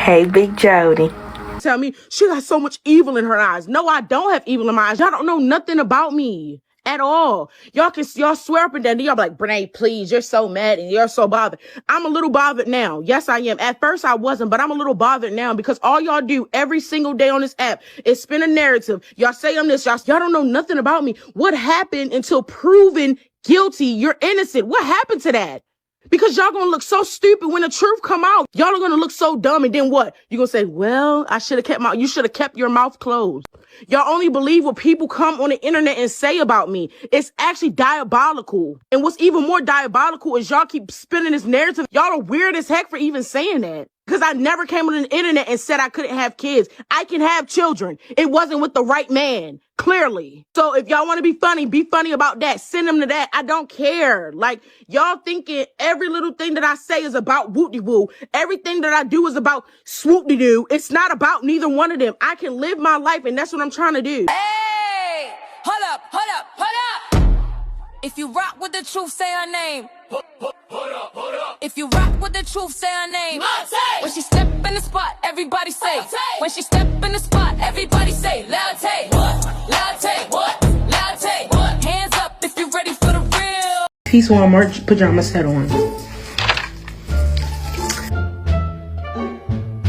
Hey, Big Jody. Tell me she got so much evil in her eyes. No, I don't have evil in my eyes. Y'all don't know nothing about me at all. Y'all swear up and down. Y'all be like, Brenay, please, you're so mad and you're so bothered. I'm a little bothered now. Yes, I am. At first I wasn't, but I'm a little bothered now because all y'all do every single day on this app is spin a narrative. Y'all say I'm this. Y'all don't know nothing about me. What happened until proven guilty? You're innocent. What happened to that? Because y'all gonna look so stupid when the truth come out. Y'all are gonna look so dumb, and then what? You gonna say, well, you should have kept your mouth closed. Y'all only believe what people come on the internet and say about me. It's actually diabolical. And what's even more diabolical is y'all keep spinning this narrative. Y'all are weird as heck for even saying that. Because I never came on the internet and said I couldn't have kids. I can have children. It wasn't with the right man, clearly. So if y'all want to be funny about that. Send them to that. I don't care. Like, y'all thinking every little thing that I say is about whoop-de-woo. Everything that I do is about swoop-de-doo. It's not about neither one of them. I can live my life, and that's what I'm trying to do. Hey! Hold up. If you rock with the truth, say her name. Hold up. If you rock with the truth, say her name. Monte! When she step in the spot, everybody say. Monte! When she step in the spot, everybody say. Latte. What? Latte. What? Latte. What? Hands up if you ready for the real. Peace one merch pajama set on.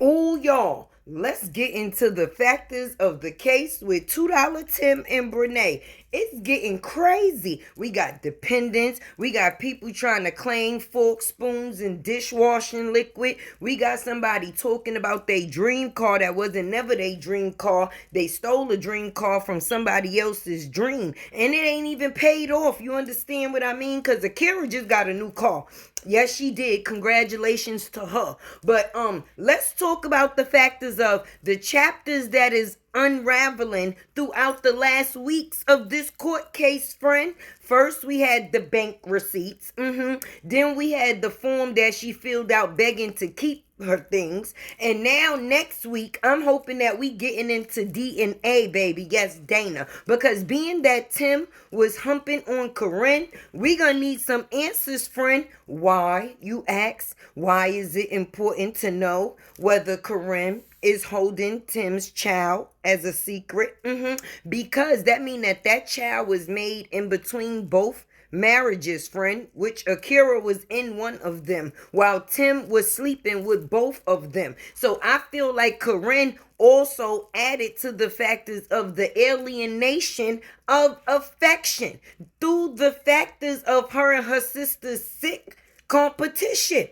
Oh, y'all. Let's get into the factors of the case with $2 Tim and Brenay. It's getting crazy. We got dependents. We got people trying to claim forks, spoons, and dishwashing liquid. We got somebody talking about their dream car that wasn't never their dream car. They stole a dream car from somebody else's dream. And it ain't even paid off. You understand what I mean? Because Akira just got a new car. Yes, she did. Congratulations to her. But let's talk about the factors of the chapters that is unraveling throughout the last weeks of this court case, friend. First, we had the bank receipts. Then we had the form that she filled out begging to keep her things. And now next week, I'm hoping that we getting into DNA, baby. Yes, Dana. Because being that Tim was humping on Karrin, we gonna need some answers, friend. Why, you ask? Why is it important to know whether Karrin is holding Tim's child as a secret? Because that means that child was made in between both marriages, friend, which Akira was in one of them while Tim was sleeping with both of them. So I feel like Karrin also added to the factors of the alienation of affection through the factors of her and her sister's sick competition.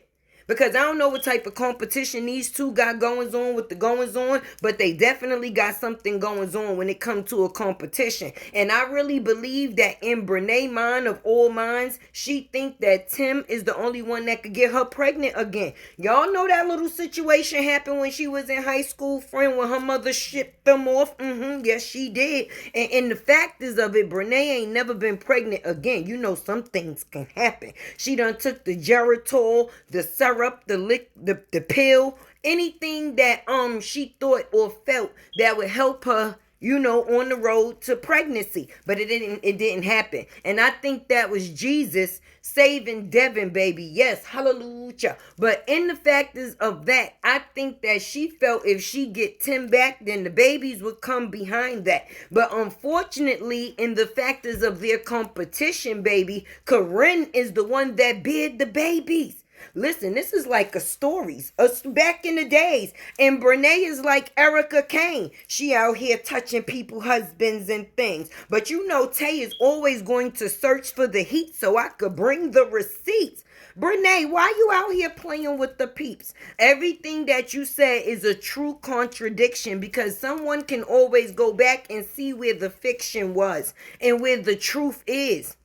Because I don't know what type of competition these two got goings on with the goings on, but they definitely got something goings on when it comes to a competition. And I really believe that in Brenay's mind of all minds, she think that Tim is the only one that could get her pregnant again. Y'all know that little situation happened when she was in high school, friend, when her mother shipped them off. Yes, she did. And the fact is of it, Brenay ain't never been pregnant again. You know some things can happen. She done took the Geritol, the syrup, the pill, anything that she thought or felt that would help her, you know, on the road to pregnancy. But it didn't happen. And I think that was Jesus saving Devin, baby. Yes, hallelujah. But in the factors of that, I think that she felt if she get Tim back, then the babies would come behind that. But unfortunately, in the factors of their competition, baby, Karrin is the one that bid the babies. Listen, this is like a stories back in the days. And Brenay is like Erica Kane. She out here touching people's husbands and things. But you know, Tay is always going to search for the heat so I could bring the receipts. Brenay, why you out here playing with the peeps? Everything that you said is a true contradiction because someone can always go back and see where the fiction was and where the truth is.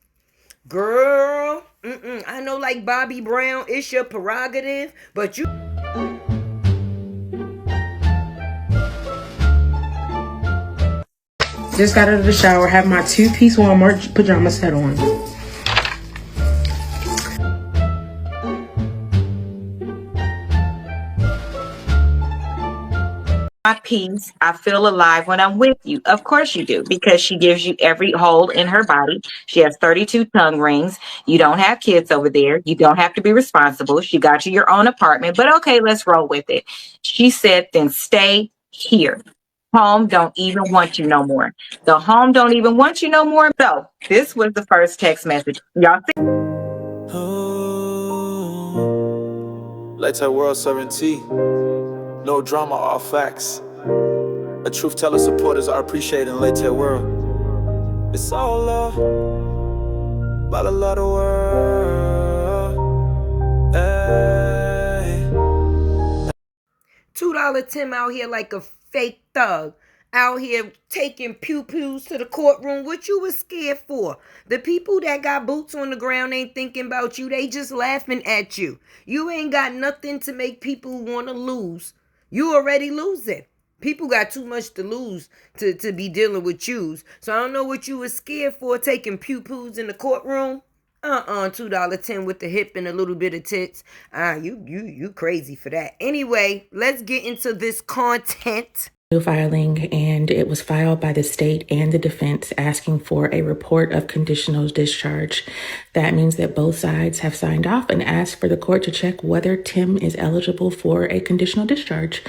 Girl, I know like Bobby Brown, it's your prerogative, but you... Just got out of the shower, have my two-piece Walmart pajama set on. my peace. I feel alive when I'm with you. Of course you do, because she gives you every hole in her body. She has 32 tongue rings. You don't have kids over there. You don't have to be responsible. She got you your own apartment, but okay, let's roll with it. She said, then stay here. Home don't even want you no more. The home don't even want you no more. So this was the first text message. Y'all see? LEECH serving tea. No drama, all facts. A truth teller supporters are appreciated in LEECH world. It's all love, but a lot of world. Hey. $2 Tim out here like a fake thug. Out here taking pew-pews to the courtroom. What you was scared for? The people that got boots on the ground ain't thinking about you. They just laughing at you. You ain't got nothing to make people want to lose. You already losing. People got too much to lose to be dealing with yous. So I don't know what you was scared for taking pew-pews in the courtroom. $2 Tim with the hip and a little bit of tits. You crazy for that. Anyway, let's get into this content. New filing, and it was filed by the state and the defense asking for a report of conditional discharge. That means that both sides have signed off and asked for the court to check whether Tim is eligible for a conditional discharge.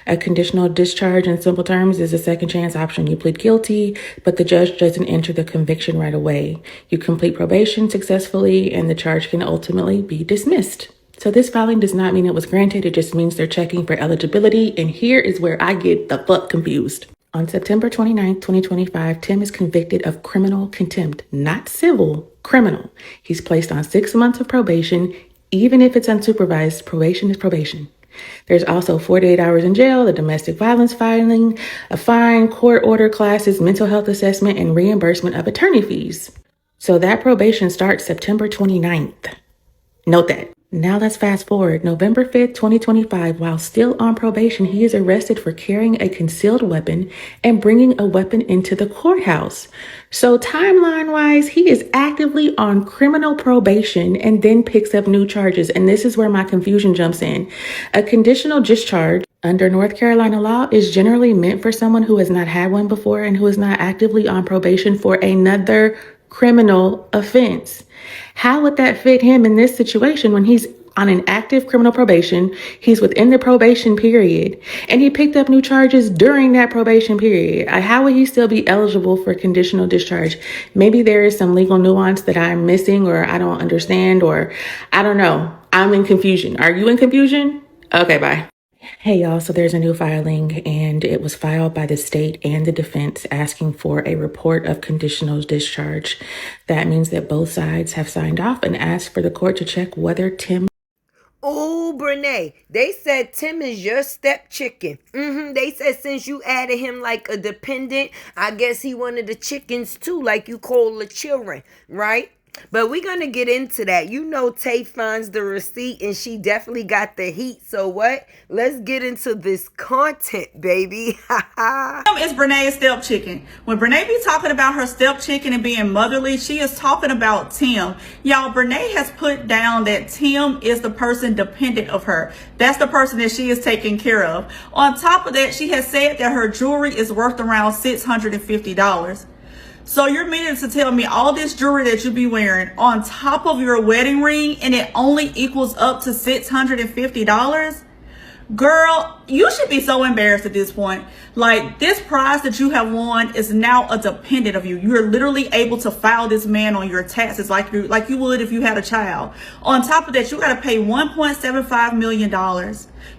A conditional discharge, in simple terms, is a second chance option. You plead guilty, but the judge doesn't enter the conviction right away. You complete probation successfully, and the charge can ultimately be dismissed. So this filing does not mean it was granted. It just means they're checking for eligibility. And here is where I get the fuck confused. On September 29th, 2025, Tim is convicted of criminal contempt, not civil, criminal. He's placed on 6 months of probation. Even if it's unsupervised, probation is probation. There's also 48 hours in jail, a domestic violence filing, a fine, court order classes, mental health assessment, and reimbursement of attorney fees. So that probation starts September 29th. Note that. Now let's fast forward. November 5th, 2025, while still on probation, he is arrested for carrying a concealed weapon and bringing a weapon into the courthouse. So timeline-wise, he is actively on criminal probation and then picks up new charges. And this is where my confusion jumps in. A conditional discharge under North Carolina law is generally meant for someone who has not had one before and who is not actively on probation for another criminal offense. How would that fit him in this situation when he's on an active criminal probation, he's within the probation period, and he picked up new charges during that probation period? How would he still be eligible for conditional discharge? Maybe there is some legal nuance that I'm missing or I don't understand, or I don't know. I'm in confusion. Are you in confusion? Okay, bye. Hey y'all, so there's a new filing, and it was filed by the state and the defense asking for a report of conditional discharge. That means that both sides have signed off and asked for the court to check whether Tim... Oh, Brenay, they said Tim is your step chicken. They said since you added him like a dependent, I guess he one of the chickens too, like you call the children, right? But we're going to get into that. You know Tay finds the receipt and she definitely got the heat. So what? Let's get into this content, baby. Is Brenay's step chicken. When Brenay be talking about her step chicken and being motherly, she is talking about Tim. Y'all, Brenay has put down that Tim is the person dependent of her. That's the person that she is taking care of. On top of that, she has said that her jewelry is worth around $650. So you're meaning to tell me all this jewelry that you be wearing on top of your wedding ring and it only equals up to $650? Girl, you should be so embarrassed at this point. Like, this prize that you have won is now a dependent of you. You're literally able to file this man on your taxes like you would if you had a child. On top of that, you got to pay $1.75 million.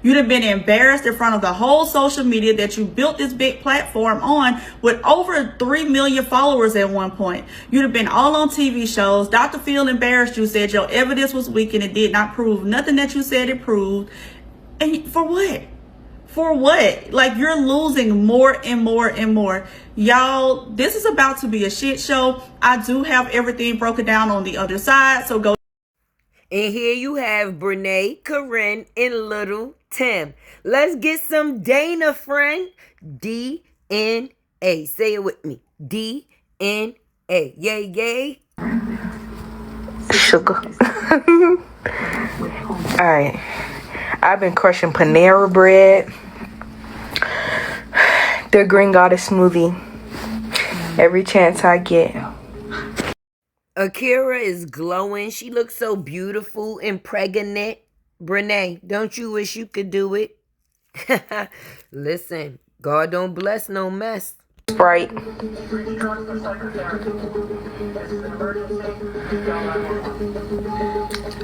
You'd have been embarrassed in front of the whole social media that you built this big platform on with over 3 million followers at one point. You'd have been all on TV shows. Dr. Phil embarrassed you, said your evidence was weak and it did not prove nothing that you said it proved. And for what? For what? Like, you're losing more and more and more. Y'all, this is about to be a shit show. I do have everything broken down on the other side, so go. And here you have Brenay, Karrin, and little Tim. Let's get some Dana, friend. DNA. Say it with me. DNA. Yay, yay. Sugar. All right. I've been crushing Panera bread. their green goddess smoothie every chance I get. Akira is glowing. She looks so beautiful and pregnant. Brenay, don't you wish you could do it? Listen, God don't bless no mess. Sprite.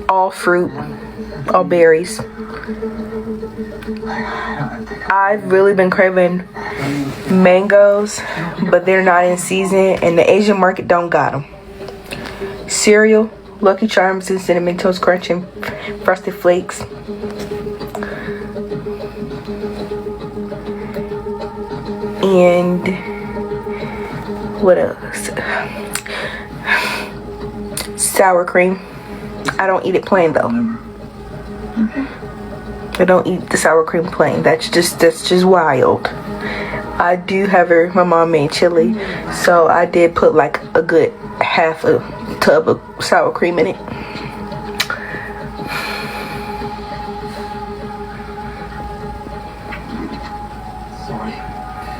All fruit, all berries. I've really been craving mangoes, but they're not in season and the Asian market don't got them. Cereal, Lucky Charms and Cinnamon Toast Crunch and Frosted Flakes. And what else? Sour cream. I don't eat it plain though. I don't eat the sour cream plain. That's just wild. I do have my mom made chili, so I did put like a good half a tub of sour cream in it.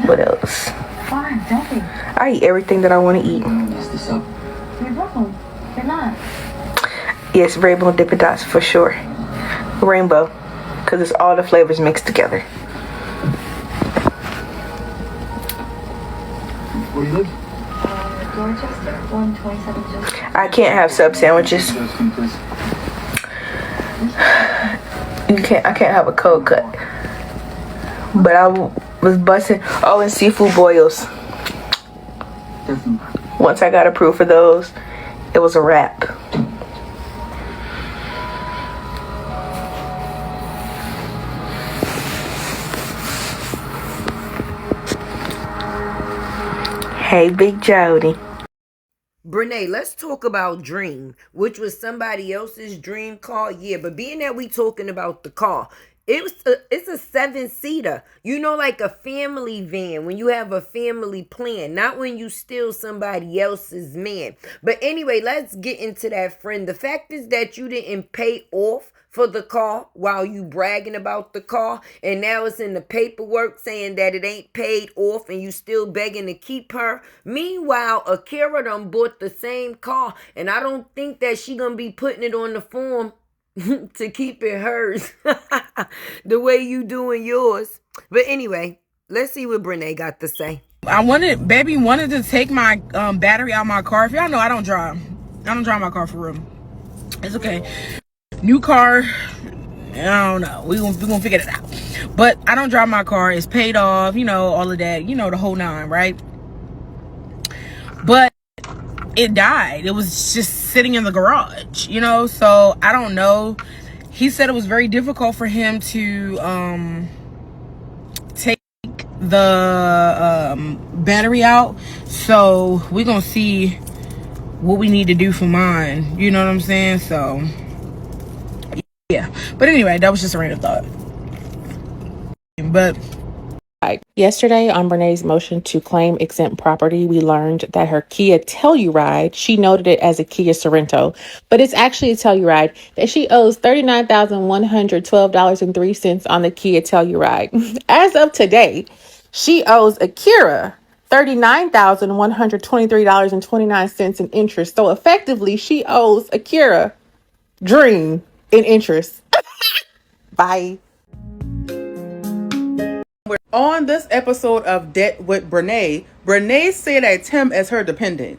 What else? I eat everything that I want to eat. Yes, rainbow and Dippin' Dots for sure. Rainbow, because it's all the flavors mixed together. Where you live? Dorchester, 127 Joseph. I can't have sub sandwiches. I can't have a cold cut. But I was busting. Oh, and seafood boils. Once I got approved for those, it was a wrap. Hey, Big Jody. Brenay, let's talk about Dream, which was somebody else's dream car. Yeah, but being that we talking about the car, it's a 7-seater. You know, like a family van when you have a family plan, not when you steal somebody else's man. But anyway, let's get into that, friend. The fact is that you didn't pay off for the car while you bragging about the car, and now it's in the paperwork saying that it ain't paid off and you still begging to keep her. Meanwhile, Akira done bought the same car, and I don't think that she gonna be putting it on the form to keep it hers the way you doing yours. But anyway, let's see what Brenay got to say. Baby wanted to take my battery out of my car. If y'all know, I don't drive my car for real. It's okay. New car, I don't know. We gonna figure it out. But I don't drive my car. It's paid off, you know, all of that, you know, the whole nine, right? But it died. It was just sitting in the garage, you know? So I don't know. He said it was very difficult for him to take the battery out. So we're gonna see what we need to do for mine. You know what I'm saying? So yeah, but anyway, that was just a random thought. But yesterday on Brenay's motion to claim exempt property, we learned that her Kia Telluride, she noted it as a Kia Sorento, but it's actually a Telluride, that she owes $39,112.03 on the Kia Telluride. As of today, she owes Akira $39,123.29 in interest. So effectively, she owes Akira Dream in interest. Bye. On this episode of Debt with Brenay, Brenay said that Tim is her dependent.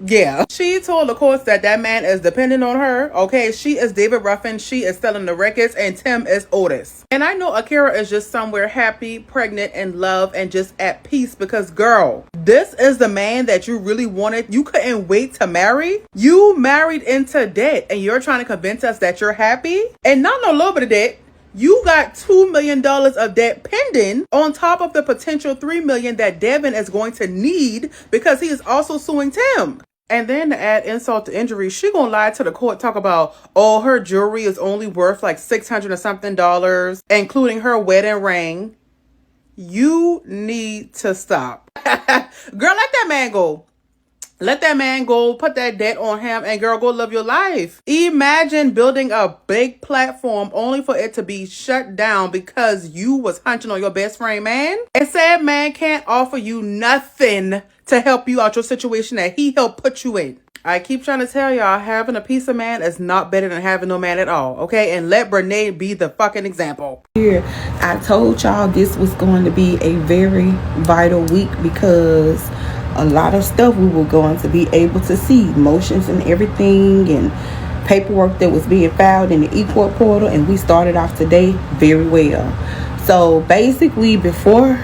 Yeah. She told the courts that man is dependent on her. Okay, she is David Ruffin, she is selling the records, and Tim is Otis. And I know Akira is just somewhere happy, pregnant, in love, and just at peace because, girl, this is the man that you really wanted. You couldn't wait to marry. You married into debt, and you're trying to convince us that you're happy? And not a little bit of debt. You got $2 million of debt pending on top of the potential $3 million that Devin is going to need because he is also suing Tim. And then to add insult to injury, she gonna lie to the court, talk about, oh, her jewelry is only worth like $600 or something, including her wedding ring. You need to stop. Girl, let that man go. Let that man go, put that debt on him, and girl, go live your life. Imagine building a big platform only for it to be shut down because you was hunching on your best friend, man. And said man can't offer you nothing to help you out your situation that he helped put you in. I keep trying to tell y'all, having a piece of man is not better than having no man at all, okay? And let Brenay be the fucking example. Here, I told y'all this was going to be a very vital week because a lot of stuff we were going to be able to see, motions and everything, and paperwork that was being filed in the eCourt portal, and we started off today very well. So basically, before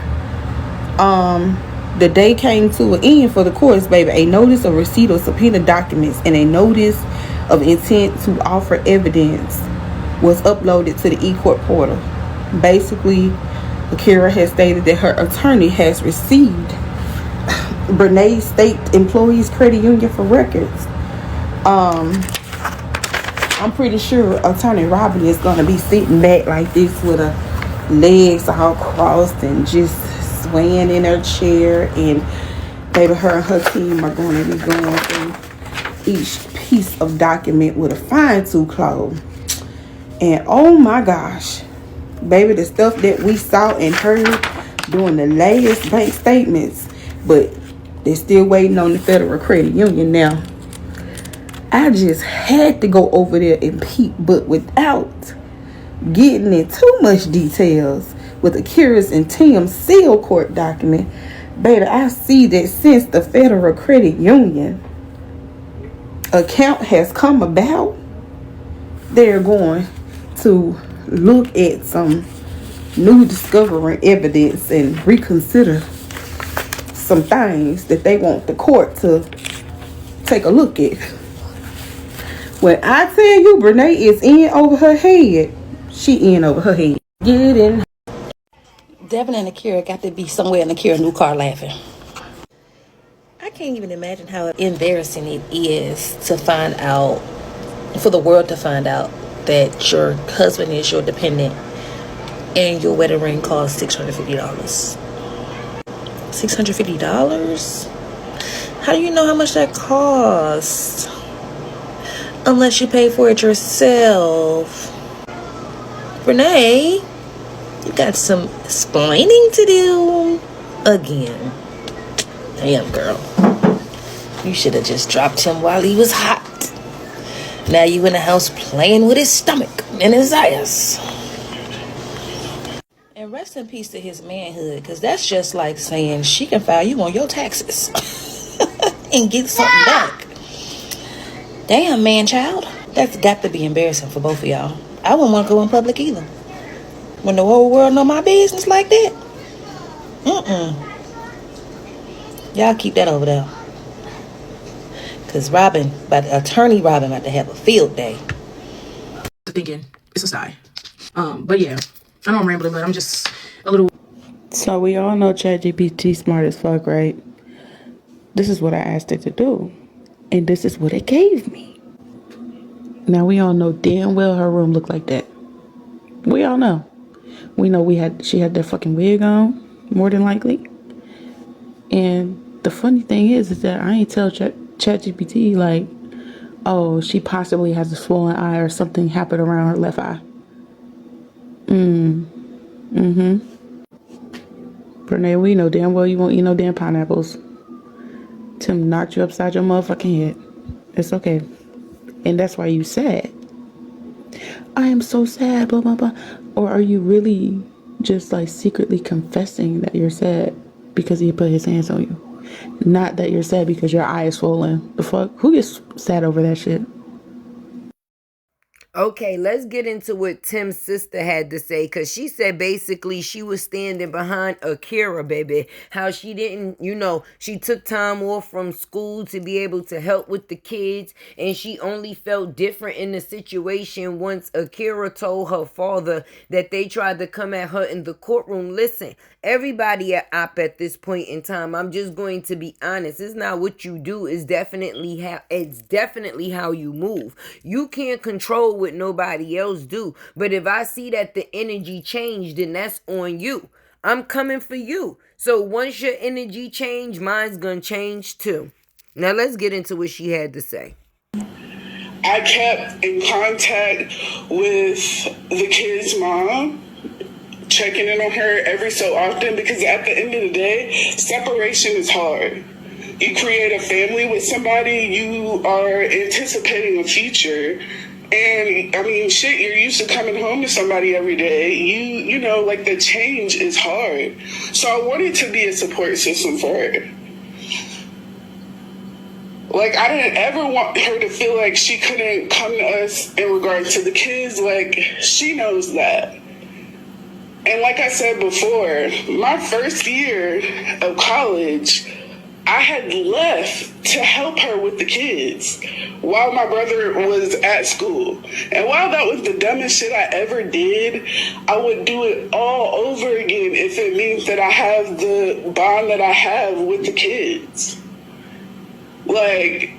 the day came to an end for the courts, baby, a notice of receipt of subpoena documents and a notice of intent to offer evidence was uploaded to the eCourt portal. Basically, Akira has stated that her attorney has received Brenay State Employees Credit Union for records. I'm pretty sure Attorney Robin is going to be sitting back like this with her legs all crossed and just swaying in her chair, and baby, her and her team are going to be going through each piece of document with a fine-tooth comb. And oh my gosh, baby, the stuff that we saw and heard during the latest bank statements, but they're still waiting on the Federal Credit Union. Now, I just had to go over there and peep, but without getting in too much details with Akira's and Tim's seal court document, baby, I see that since the Federal Credit Union account has come about, they're going to look at some new discovering evidence and reconsider some things that they want the court to take a look at. When I tell you Brenay is in over her head, she in over her head. Get in. Devin and Akira got to be somewhere in Akira's new car laughing. I can't even imagine how embarrassing it is to find out, for the world to find out that your husband is your dependent and your wedding ring costs $650. $650? How do you know how much that costs? Unless you pay for it yourself. Brenay, you got some explaining to do again. Damn, girl. You should have just dropped him while he was hot. Now you in the house playing with his stomach and his ass. And rest in peace to his manhood, because that's just like saying she can file you on your taxes and get something back. Damn, man, child. That's got to be embarrassing for both of y'all. I wouldn't want to go in public either. When the whole world know my business like that. Y'all keep that over there. Because Attorney Robin about to have a field day. Thinking it's a sigh. But yeah, I know I'm rambling, but I'm just a little. So we all know ChatGPT smart as fuck, right? This is what I asked it to do, and this is what it gave me. Now we all know damn well her room looked like that. We all know. We know she had that fucking wig on, more than likely. And the funny thing is that I ain't tell ChatGPT like, oh, she possibly has a swollen eye or something happened around her left eye. Brenay, we know damn well you won't eat no damn pineapples. Tim knocked you upside your motherfucking head. It's okay. And that's why you sad. I am so sad, blah, blah, blah. Or are you really just like secretly confessing that you're sad because he put his hands on you? Not that you're sad because your eye is swollen. The fuck? Who gets sad over that shit? Okay, let's get into what Tim's sister had to say, because she said basically she was standing behind Akira, baby. How she didn't, she took time off from school to be able to help with the kids, and she only felt different in the situation once Akira told her father that they tried to come at her in the courtroom. Listen, everybody at this point in time, I'm just going to be honest, it's not what you do, it's definitely how you move. You can't control what nobody else do, but if I see that the energy changed, then that's on you. I'm coming for you. So once your energy change, mine's gonna change too. Now let's get into what she had to say. I kept in contact with the kid's mom, checking in on her every so often, because at the end of the day, separation is hard. You create a family with somebody, you are anticipating a future. And I mean, shit, you're used to coming home to somebody every day. You know, like the change is hard. So I wanted to be a support system for her. Like, I didn't ever want her to feel like she couldn't come to us in regards to the kids. Like, she knows that. And like I said before, my first year of college, I had left to help her with the kids while my brother was at school. And while that was the dumbest shit I ever did, I would do it all over again if it means that I have the bond that I have with the kids. Like,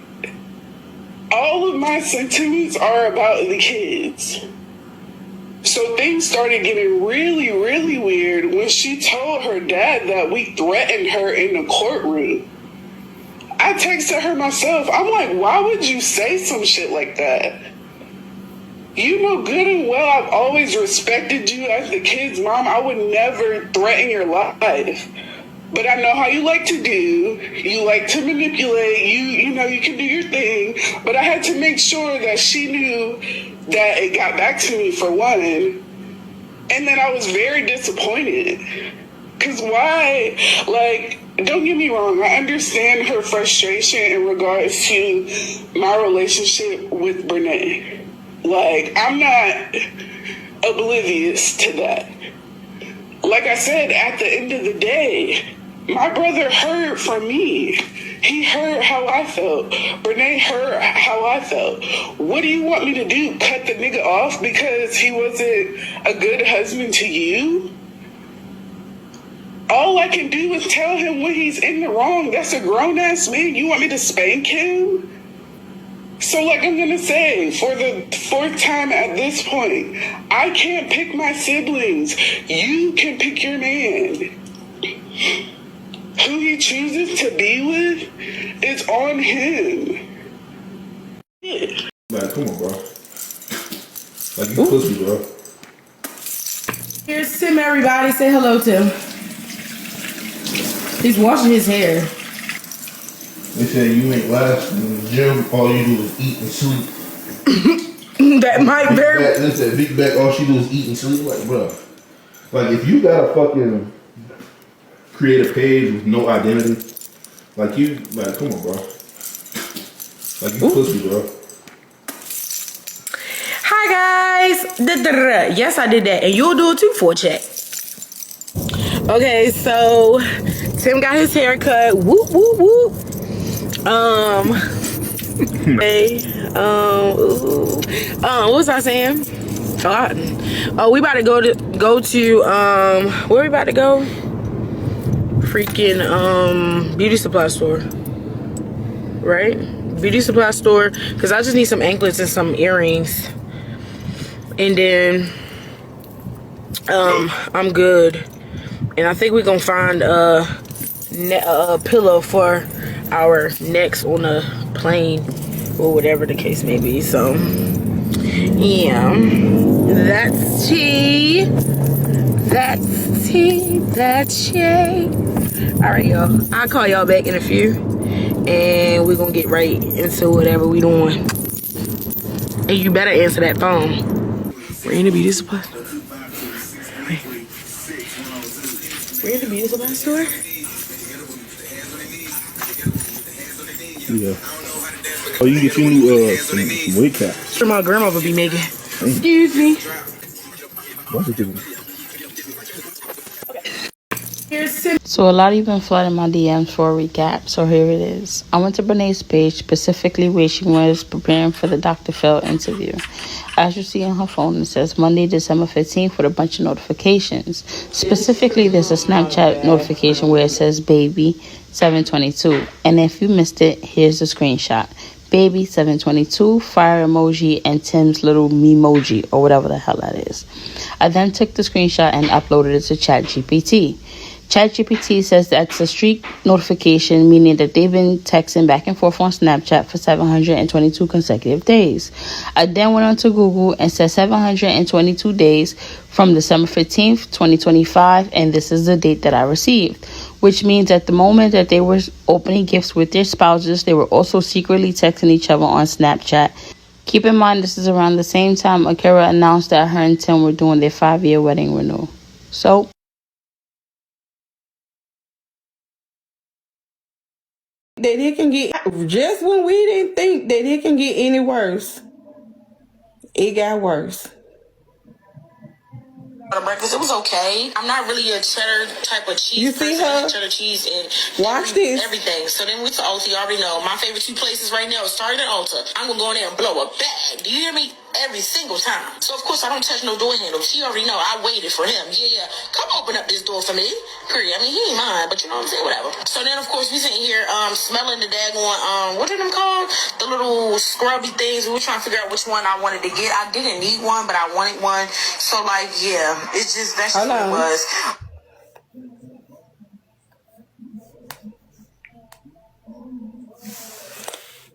all of my sentiments are about the kids. So things started getting really, really weird when she told her dad that we threatened her in the courtroom. I texted her myself. I'm like, why would you say some shit like that? You know good and well I've always respected you as the kid's mom. I would never threaten your life. But I know how you like to do. You like to manipulate. You know, you can do your thing. But I had to make sure that she knew that it got back to me, for one. And then I was very disappointed. Because why? Like, don't get me wrong. I understand her frustration in regards to my relationship with Brenay. Like, I'm not oblivious to that. Like I said, at the end of the day, my brother heard from me. He heard how I felt. Brenay heard how I felt. What do you want me to do? Cut the nigga off because he wasn't a good husband to you? All I can do is tell him when he's in the wrong. That's a grown-ass man. You want me to spank him? So like I'm going to say, for the fourth time at this point, I can't pick my siblings. You can pick your man. Who he chooses to be with is on him. Man, come on, bro. Like, you pussy, bro. Here's Tim, everybody. Say hello, Tim. He's washing his hair. They say you ain't last in the gym, all you do is eat and sleep. That might very... They said big back, all she do is eat and sleep. Like, bro. Like, if you gotta fucking create a page with no identity, like you, like, come on, bro. Like, you pussy, bro. Hi, guys. Yes, I did that. And you'll do it too for a check. Okay, so Tim got his hair cut. Whoop, whoop, whoop. Hey, what was I saying? Oh, we about to go to where we about to go? Freaking beauty supply store, right? Beauty supply store, because I just need some anklets and some earrings, and then I'm good. And I think we're gonna find a pillow for our necks on a plane or whatever the case may be. So yeah, that's tea. That's tea. That's shade. All right, y'all. I'll call y'all back in a few, and we're gonna get right into whatever we doing. And you better answer that phone. We're in the beauty supply. We're in the beauty supply store. Yeah. Oh, you get your new some wig caps. Sure, my grandma would be making. Excuse me. What is it? So a lot of you been flooding my DMs for a recap, so here it is. I went to Brenay's page, specifically where she was preparing for the Dr. Phil interview. As you see on her phone, it says Monday, December 15th with a bunch of notifications. Specifically, there's a Snapchat notification where it says baby 722. And if you missed it, here's the screenshot. Baby 722, fire emoji, and Tim's little memoji, or whatever the hell that is. I then took the screenshot and uploaded it to ChatGPT. ChatGPT says that's a streak notification, meaning that they've been texting back and forth on Snapchat for 722 consecutive days. I then went on to Google and said 722 days from December 15th, 2025, and this is the date that I received, which means at the moment that they were opening gifts with their spouses, they were also secretly texting each other on Snapchat. Keep in mind, this is around the same time Akira announced that her and Tim were doing their 5-year wedding renewal. So, that it can get, just when we didn't think that it can get any worse, it got worse. Breakfast, it was okay. I'm not really a cheddar type of cheese. You see her? Cheddar cheese and watch this. Everything. So then we to Ulta. You already know my favorite 2 places right now is Target and Ulta. I'm gonna go in there and blow a bag. Do you hear me? Every single time. So of course I don't touch no door handle. She already know I waited for him. Yeah. Come open up this door for me. Period. I mean, he ain't mine, but you know what I'm saying? Whatever. So then of course we sitting here smelling the daggone what are them called? The little scrubby things. We were trying to figure out which one I wanted to get. I didn't need one, but I wanted one. So like, yeah, it's just that's just what it was.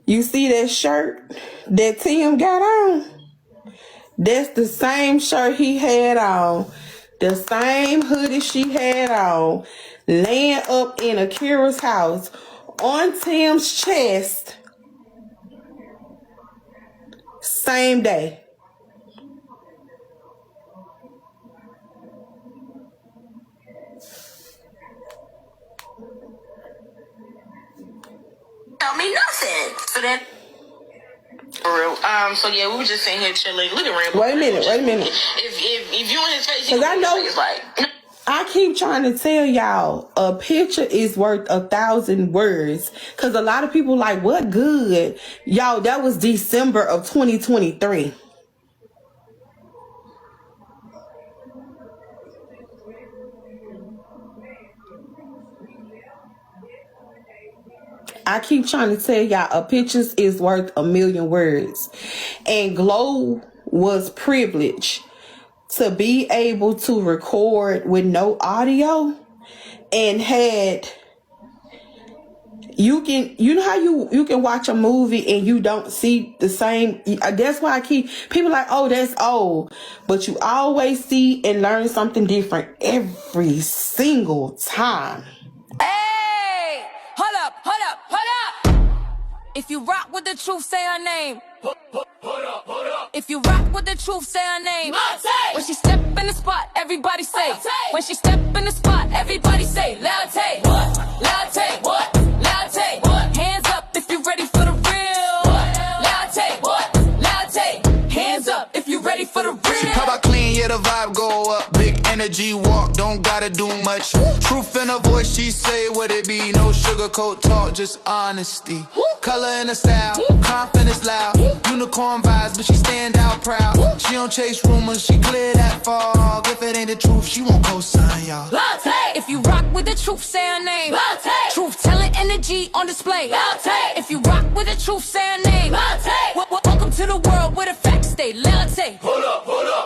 You see that shirt that Tim got on? That's the same shirt he had on. The same hoodie she had on. Laying up in Akira's house on Tim's chest. Same day. Tell me nothing. So then, for real. So yeah, we were just sitting here chilling. Look at Rambo. Wait a minute. If you in his face, because I know it's like. I keep trying to tell y'all, a picture is worth 1,000 words. Because a lot of people like, what good? Y'all, that was December of 2023. I keep trying to tell y'all, a picture is worth 1,000,000 words. And Glow was privileged to be able to record with no audio and had, you know how you can watch a movie and you don't see the same. That's why I keep people like, oh, that's old, but you always see and learn something different every single time. Hey, hold up. If you rock with the truth, say her name. Hold up. If you rock with the truth, say her name. When she step in the spot, everybody say. When she step in the spot, everybody say. Latte, what? Latte, what? Latte, what? Hands up if you ready for the real. Latte, what? Latte, hands up if you ready for the real. She pop out clean, yeah, the vibe go up. Big energy walk, don't gotta do much. Truth in her voice, she say what it be. No sugarcoat talk, just honesty. Color in the style, confidence loud. Unicorn vibes, but she stand out proud. She don't chase rumors, she clear that fog. If it ain't the truth, she won't co-sign y'all. Latte. If you rock with the truth, say her name. Latte. Truth telling energy on display. Latte. If you rock with the truth, say her name. Latte. Welcome to the world where the facts stay. Latte. Hold up.